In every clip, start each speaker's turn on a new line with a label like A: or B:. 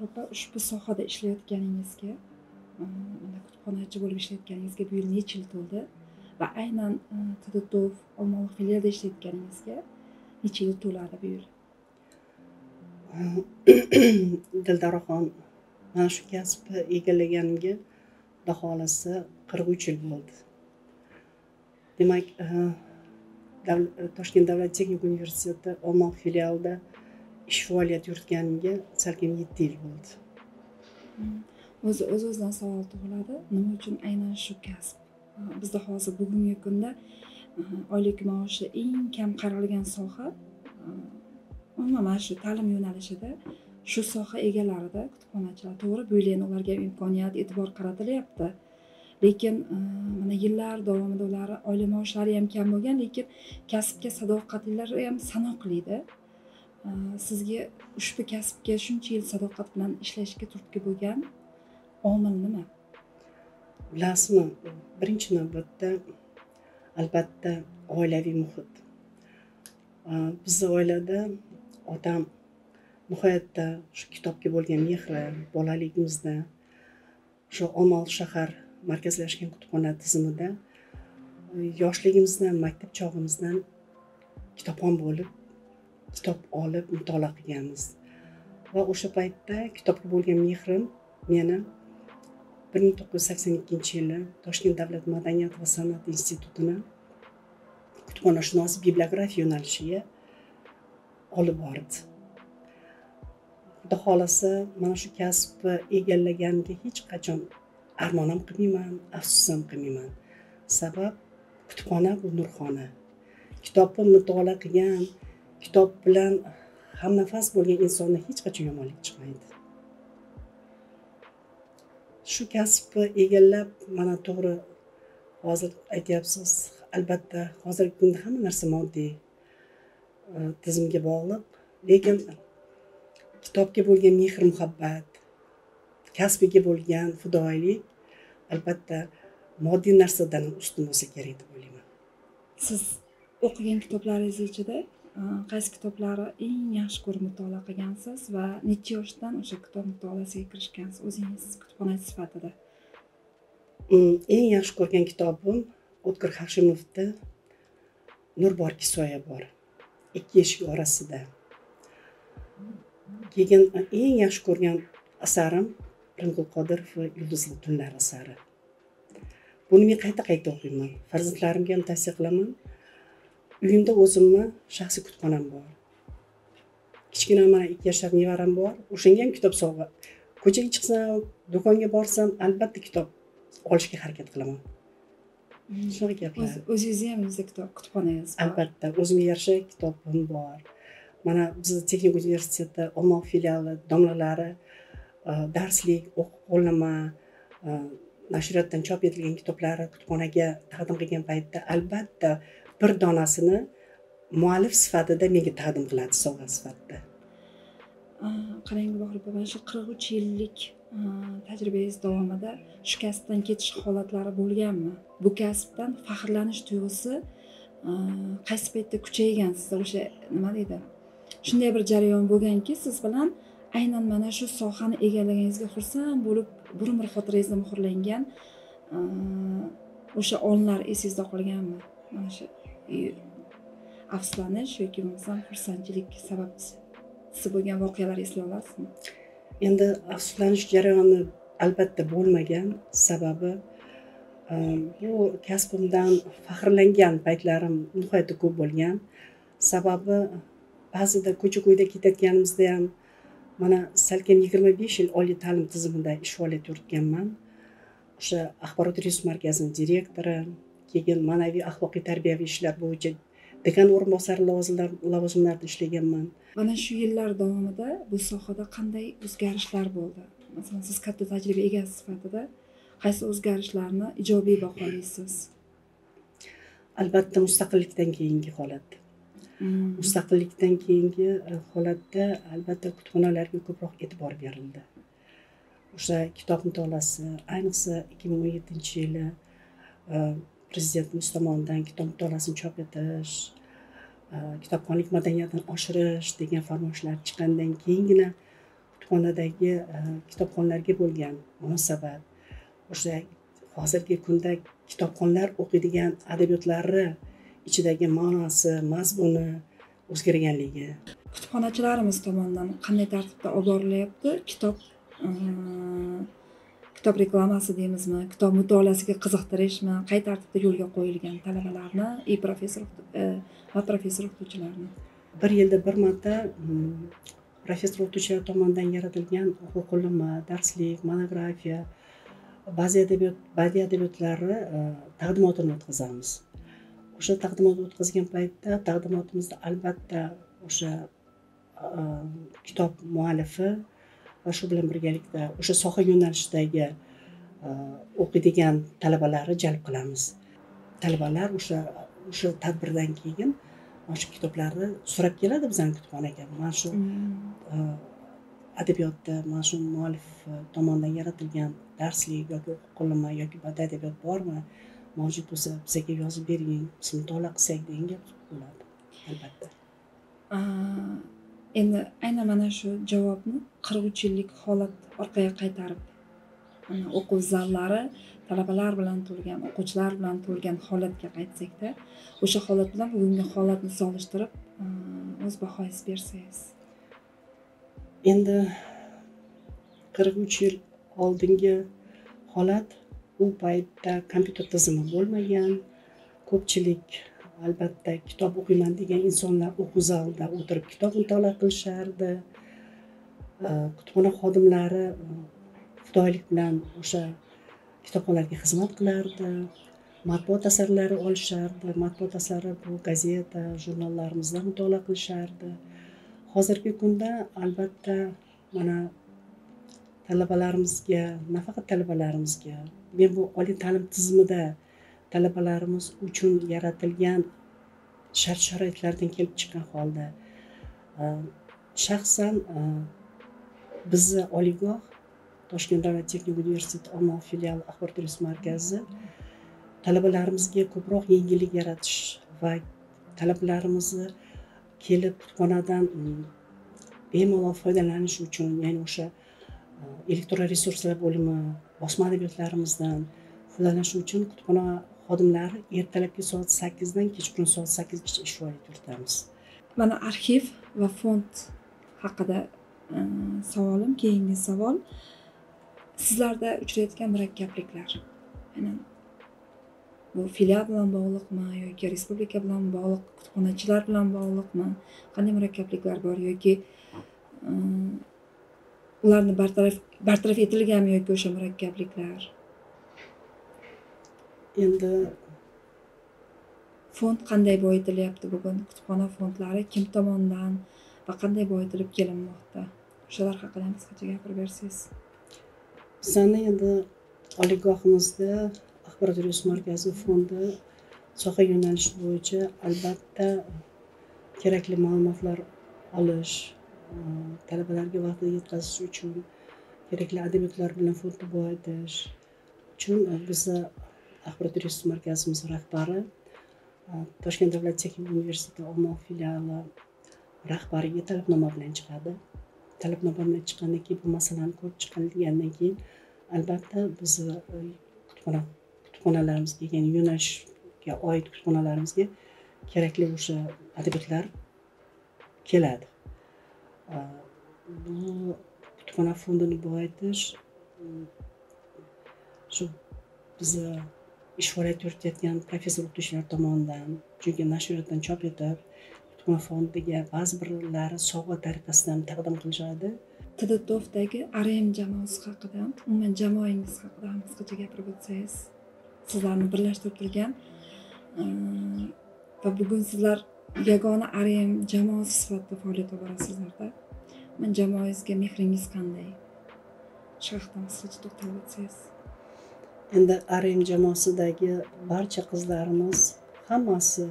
A: opa, ushbu sohada ishlayotganingizga, kutubxonachi bo'lib ishlayotganingizga bu yil necha yil to'ldi? Va aynan TDTOV Olmaliq filialida ishlayotganingizga necha yil to'ladi bu yil?
B: Dildoraxon, mana shu kasbni egallaganimga Xudo xohlasa 43 yil bo'ldi. Demak, Toshkent davlat texnika universiteti Olmaliq filialida ish faoliyat yuritganimga salkam 7 yil bo'ldi.
A: O'z-o'zidan savol tug'iladi. Nima uchun aynan shu kasb? Bizda hozir bugungi kunda oylik maoshi eng kam qaralgan soha, umuman mana shu ta'lim yo'nalishida shu soha egalarida kutubxonachilar. To'g'ri, bu yil ularga imkoniyat, e'tibor qaratilyapti. Lekin mana yillar davomida ular oylik maoshlari ham kam bo'lgan, lekin kasbga sadoqatlilari ham sanoqli-da. Sizga ushbu kasbga shuncha yil sadoqat bilan ishlashga turtki bo'lgan omil nima?
B: Bilasizmi, birinchi navbatda albatta oilaviy muhit. Bizning oilada otam nihoyatda shu kitobga bo'lgan mehri bolaligimizda shu Olmaliq shahar markazlashgan kutubxona tizimida yoshligimizdan, maktab chog'imizdan kitobxon bo'lib, kitob olib mutolaa qilganmiz. Va o'sha paytda kitobga bo'lgan mehrim meni 1982-yili Toshkent davlat madaniyat va san'at institutini kutubxonashunos bibliografiya yo'nalishiga olib bordi. Xudo xohlasa, mana shu kasbni egallaganiga hech qachon armon ham qilmayman, afsus ham qilmayman. Sabab kutubxona bu nurxona. Kitobni mutolaa qilgan, kitob bilan hamnafas bo'lgan insondan hech qachon yomonlik chiqmaydi. Shu kasbni egallab, mana to'g'ri hozir aytyapsiz, albatta hozirgi kunda hamma narsa moddiy tizimga bog'liq, lekin kitobga bo'lgan mehr muhabbat, kasbiga bo'lgan fidoyilik albatta moddiy narsadan ustun bo'lsa kerak deb o'ylayman.
A: Siz o'qigan kitoblaringiz ichida qaysi kitoblarni eng yaxshi ko'rib mutolaa qilgansiz va necha yoshdan o'sha kitob mutolaasiga kirishgansiz o'zingiz kutubxonachi sifatida?
B: Eng yaxshi ko'rgan kitobim O'tkir Hashimovning Nur borki soya bor. Ikki eshik orasida. Keyin eng yaxshi ko'rgan asarim Pirimqul Qodirov Yulduzli tunlar asari. Buni men qayta o'qiyman. Farzandlarimga ham tavsiya qilaman. Uyimda o'zimni shaxsiy kutubxonam bor. Kichkina mana 2 yoshli nevaram bor. O'shanga ham kitob sovg'a. Ko'chaga chiqsam, do'konga borsam, albatta kitob olishga harakat qilaman. Shunaqa gaplar.
A: O'zingizni ham kitob kutubxonangiz bor.
B: Albatta, o'zimga yarasha kitobim bor. Mana bizning texnika universiteti Olmaliq filiali domlalari darslik, o'quv qo'llanma, nashriyotdan chop etilgan kitoblarni kutubxonaga taqdim qilgan paytda albatta bir donasini muallif sifatida menga taqdim qiladi sovg'a sifatida.
A: Qarang Bahor opa, mana shu 43 yillik tajribangiz davomida shu kasbdan ketish holatlari bo'lganmi? Bu kasbdan faxrlanish tuyg'usi qaysi paytda kuchaygan sizda? O'sha nima deydi? Shunday bir jarayon bo'lganki, siz bilan aynan mana shu sohani egallaganingizga xursand bo'lib, bir xotirangizda muhrlangan o'sha onlar esingizda qolganmi? Mana shu afsuslanish yoki bo'lmasam xursandchilik sababchisi bo'lgan voqealar eslay olasizmi?
B: Endi afsuslanish jarayoni albatta bo'lmagan, sababi bu kasbimdan faxrlangan paytlarim nihoyatda ko'p bo'lgan. Sababi ba'zida ko'cha-ko'yda ketayotganimizda ham mana salkam 25 yil oliy ta'lim tizimida ish faoliyat yuritganman. O'sha axborot resurs markazining direktori, keyin ma'naviy axloqiy tarbiyaviy ishlar bo'yicha dekan o'rinbosari lavozimlarida ishlaganman.
A: Mana shu yillar davomida bu sohada qanday o'zgarishlar bo'ldi? Masalan, siz katta tajriba egasi sifatida qaysi o'zgarishlarni ijobiy baholaysiz?
B: Albatta mustaqillikdan keyingi holat. Mustaqillikdan keyingi holatda albatta kutubxonalarga ko'proq e'tibor berildi. O'sha kitob mutolaasi, ayniqsa 2017-yili prezidentimiz tomonidan kitob mutolaasini chop etish, kitobxonlik madaniyatini oshirish degan farmoyishlar chiqqandan keyingina kutubxonadagi kitobxonlarga bo'lgan munosabat, o'sha hozirgi kunda kitobxonlar o'qiydigan adabiyotlari ichidagi ma'nosi, mazmuni o'zgarganligi.
A: Kutubxonachilarimiz tomonidan qanday tartibda olib borilyapti kitob reklamasi deymizmi, kitob mutolaasiga qiziqtirishmi, qay tartibda yo'lga qo'yilgan talabalarni va professor o'qituvchilarni?
B: Bir yilda bir marta professor o'qituvchilar tomonidan yaratilgan o'quv qurilma, darslik, monografiya, badiiy adobiyotlari taqdimotini o'tkazamiz. O'sha taqdimot o'tkazgan paytda taqdimotimizda albatta o'sha kitob muallifi va shu bilan birgalikda o'sha soha yo'nalishidagi o'qiydigan talabalarni jalb qilamiz. Talabalar o'sha tadbirdan keyin o'sha kitoblarni so'rab keladi bizning kutubxonaga. Mana shu adabiyotda mana shu muallif tomonidan yaratilgan darslik yoki o'quv qurilma yoki badiiy adabiyot bormi, mavjud bo'lsa bizga yozib bering, biz mutolaa qilsak degan gap bo'ladi albatta.
A: Endi aynan mana shu javobni 43 yillik holat orqaga qaytarib, o'quv zallari talabalar bilan to'lgan, o'quvchilar bilan to'lgan holatga qaytsak-da, o'sha holat bilan bugungi holatni solishtirib, o'z bahoyingizni bersangiz.
B: Endi 43 yil oldingi holat, u paytda kompyuter tizimi bo'lmagan, ko'pchilik albatta kitob o'qiyman degan insonlar o'quv zalida o'tirib kitob mutolaa qilishardi. Kutubxona xodimlari fidoyilik bilan o'sha kitobxonlarga xizmat qilardi, matbuot asarlari olishardi. Matbuot asari bu gazeta, jurnallarimizda mutolaa qilishardi. Hozirgi kunda albatta mana talabalarimizga, nafaqat talabalarimizga, men bu oliy ta'lim tizimida talabalarimiz uchun yaratilgan shart-sharoitlardan kelib chiqqan holda shaxsan bizni oliygoh Toshkent davlat texnika universiteti ommaviy filiali axborot turizm markazi talabalarimizga ko'proq yengillik yaratish va talabalarimizni kelib kutubxonadan bemalol foydalanish uchun, ya'ni o'sha elektron resurslar bo'limi, bosma adabiyotlarimizdan foydalanish uchun kutubxona xodimlari ertalabki soat 8 dan kechqurun soat 8 gacha ish faoliyat yuritamiz.
A: Mana arxiv va fond haqida savolim, keyingi savol. Sizlarda uchrayotgan murakkabliklar, bu filial bilan bog'liqmi yoki respublika bilan bog'liq, kutubxonachilar bilan bog'liqmi? Qanday murakkabliklar bor yoki ularni bartaraf etilganmi yoki o'sha murakkabliklar?
B: Endi
A: fond qanday boyitilyapti bugun? Kutubxona fondlari kim tomonidan va qanday boyitilib kelinmoqda? O'shalar haqida ham qisqacha gapirib bersangiz.
B: Bizning endi oliygohimizda axborot turizm markazi fondi soha yo'nalishi bo'yicha albatta kerakli ma'lumotlar olish, talabalarga vaqtida yetkazish uchun kerakli adabiyotlar bilan fondni boyitish uchun bizni axborot turizm markazimiz rahbari Toshkent davlat texnika universiteti ommaviy filiali rahbariga talabnoma bilan chiqadi. Talabnoma bilan chiqqandan keyin bu masalani ko'rib chiqilgandan keyin albatta bizni kutubxonalarimizga, ya'ni yo'nalishga oid kutubxonalarimizga kerakli o'sha adabiyotlar keladi. Bu kutubxona fondini boyitish shu bizni ish faoliyat yuritayotgan professor o'qituvchilar tomonidan, chunki nashriyotdan chop etib kutubxona fondiga ba'zi birlari sovg'a tariqasidan taqdim qilishadi.
A: TDTOVdagi AREM jamoasi haqida, umuman jamoangiz haqida ham qisqacha gapirib o'tsangiz. Sizlarni birlashtirib turgan va bugun sizlar yagona AREM jamoasi sifatida faoliyat olib borasizlar-da. Men jamoangizga mehringiz qanday? Shu haqida qisqacha to'xtalib o'tsangiz.
B: Endi AREM jamoasidagi barcha qizlarimiz hammasi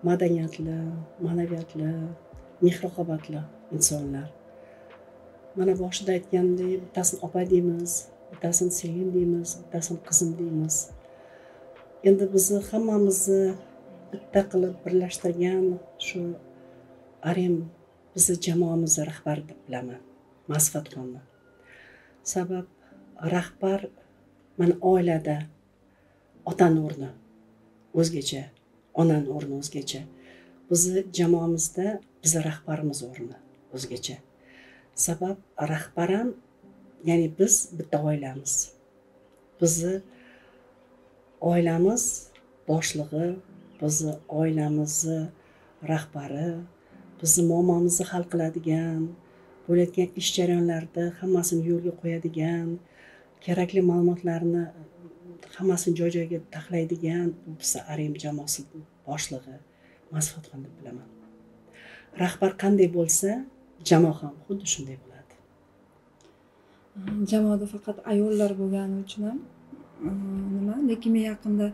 B: madaniyatli, ma'naviyatli, mehr-oqibatli insonlar. Mana boshida aytgandek, bittasini opa deymiz, bittasini singlim deymiz, bittasini qizim deymiz. Endi bizni hammamizni bitta qilib birlashtirgan shu AREM bizni jamoamiz rahbari deb bilaman. Masfatxonni. Sabab rahbar mana oilada otani o'rni o'zgacha, onani o'rni o'zgacha. Bizni jamoamizda bizni rahbarimiz o'rni o'zgacha. Sabab rahbar ham, ya'ni biz bitta oilamiz. Bizni oilamiz boshlig'i, bizni oilamizni rahbari, bizni muammomizni hal qiladigan, bo'layotgan ish jarayonlarida hammasini yo'lga qo'yadigan, kerakli ma'lumotlarni hammasini joy-joyiga taxlaydigan bizni RM jamoasi boshlig'i Masfatxon deb bilaman. Rahbar qanday bo'lsa, jamoa ham xuddi shunday bo'ladi.
A: Jamoada faqat ayollar bo'lgani uchun ham nima, lekin men yaqinda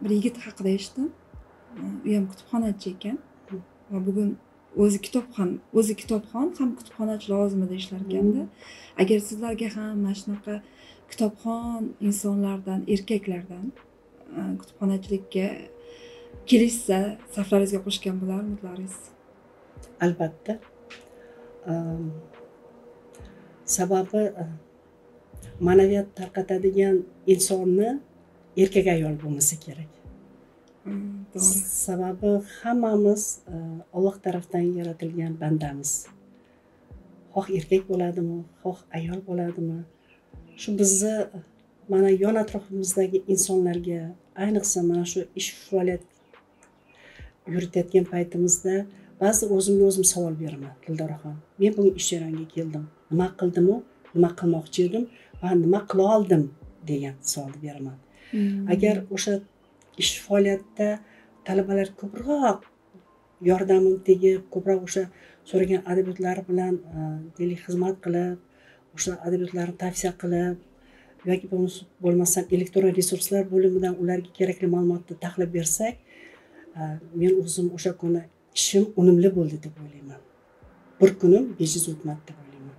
A: bir yigit haqida eshitdim. U ham kutubxonachi ekan va bugun o'zi kitobxon ham kutubxonachi lozimida ishlar ekanda. Agar sizlarga ham mana shunaqa kitobxon insonlardan, erkaklardan kutubxonachilikka kelishsa, saflaringizga qo'shgan bo'larmidlaringiz?
B: Albatta. Sababi ma'naviyat tarqatadigan insonni erkak ayol bo'lmasa kerak.
A: To'g'ri.
B: Sababi hammamiz Alloh tarafdan yaratilgan bandamiz. Xoh erkak bo'ladimi, xoh ayol bo'ladimi, shu bizni mana yon atrofimizdagi insonlarga, ayniqsa mana shu ish faoliyat yuritayotgan paytimizda ba'zi o'zimga o'zim savol beraman, Dildoraxon. Men bugun ish jarayoniga keldim. Nima qildim-u, nima qilmoqchi edim va nima qila oldim degan savolni beraman. Agar o'sha ish faoliyatda talabalar ko'proq yordamim tegib, ko'proq o'sha so'ragan adabiyotlari bilan deylik xizmat qilib, o'sha adabiyotlarni tavsiya qilib yoki bo'lmasam elektron resurslar bo'limidan ularga kerakli ma'lumotni taxlab bersak, men o'zim o'sha kuni ishim unumli bo'ldi deb o'ylayman. Bir kunim bejiz o'tmadi deb o'ylayman.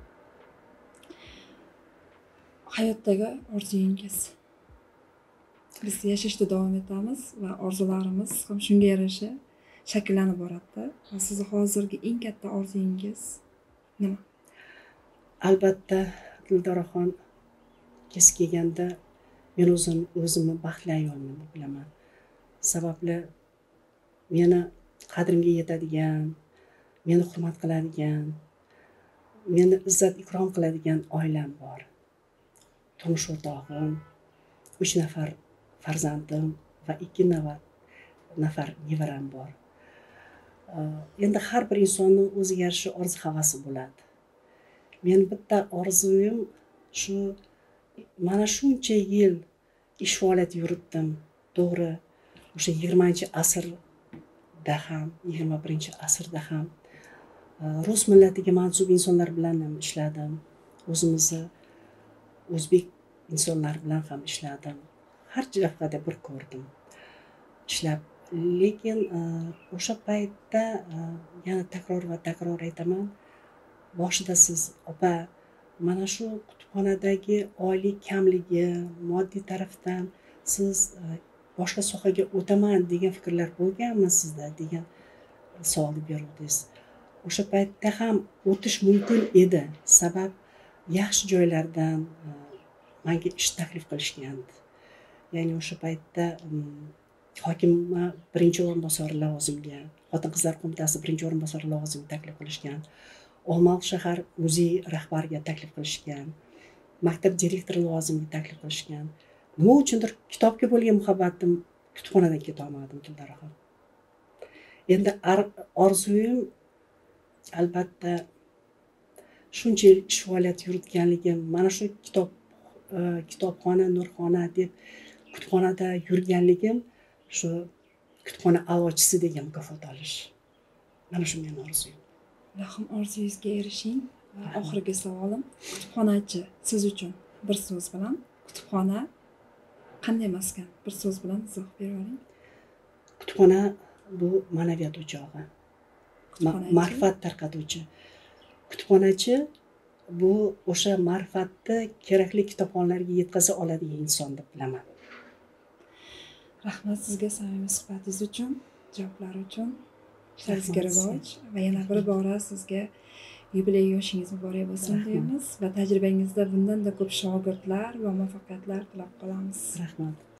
A: Hayotdagi orzuyingiz? Biz yashashda davom etamiz va orzularimiz ham shunga yarasha shakllanib boradi. Va sizni hozirgi eng katta orzuyingiz nima?
B: Albatta, Dildoraxon, kesib kelganda men o'zimni baxtli ayolman deb bilaman. Sababli meni qadrimga yetadigan, meni hurmat qiladigan, meni izzat ikrom qiladigan oilam bor. Turmush o'rtog'im, 3 nafar farzandim va 2 nafar nevaram bor. Endi har bir insonning o'ziga yarasha orzu havasi bo'ladi. Men bitta orzuyim shu, mana shuncha yil ish faoliyati yuritdim. To'g'ri, o'sha 20-asrda ham, 21-asrda ham rus millatiga mansub insonlar bilan ham ishladim. O'zimizni o'zbek insonlar bilan ham ishladim. Har jihada bir ko'rdim ishlab. Lekin o'sha paytda yana takror va takror aytaman, boshida siz opa, mana shu kutubxonadagi oylik kamligi, moddiy tarafdan siz boshqa sohaga o'taman degan fikrlar bo'lganmi sizda degan savolni berdingiz. O'sha paytda ham o'tish mumkin edi. Sabab yaxshi joylardan menga ish taklif qilishgandi. Ya'ni o'sha paytda hokimma birinchi o'rinbosari lavozimiga, Xotin-qizlar qo'mitasi birinchi o'rinbosari lavozimiga taklif qilishgan. Olmaliq shahar muzey rahbariga taklif qilishgan. Maktab direktori lavozimiga taklif qilishgan. Nima uchundir kitobga bo'lgan muhabbatim kutubxonadan keta olmadim, Dildoraxon. Endi orzuyim albatta shuncha yil ish faoliyati yuritganligim, mana shu kitobxona, nurxona deb kutubxonada yurganligim, shu kutubxona a'lochisi degan mukofot olish. Mana shu mening orzuyim.
A: Ilohim orzuyingizga erishing. Va oxirgi savolim, kutubxonachi siz uchun bir so'z bilan kutubxona qanday maskan? Bir so'z bilan izoh berib oling.
B: Kutubxona bu ma'naviyat o'chog'i. Ma'rifat tarqatuvchi. Kutubxonachi bu o'sha ma'rifatni kerakli kitobxonlarga yetkaza oladigan inson deb bilaman.
A: Rahmat sizga samimiy suhbatingiz uchun, javoblar uchun. Ishlaringizga rivoj va yana bir bora sizga yubiley yoshingiz muborak bo'lsin
B: Rahmat.
A: deymiz va tajribangizda bundanda ko'p shogirdlar va muvaffaqiyatlar tilab qolamiz.
B: Rahmat.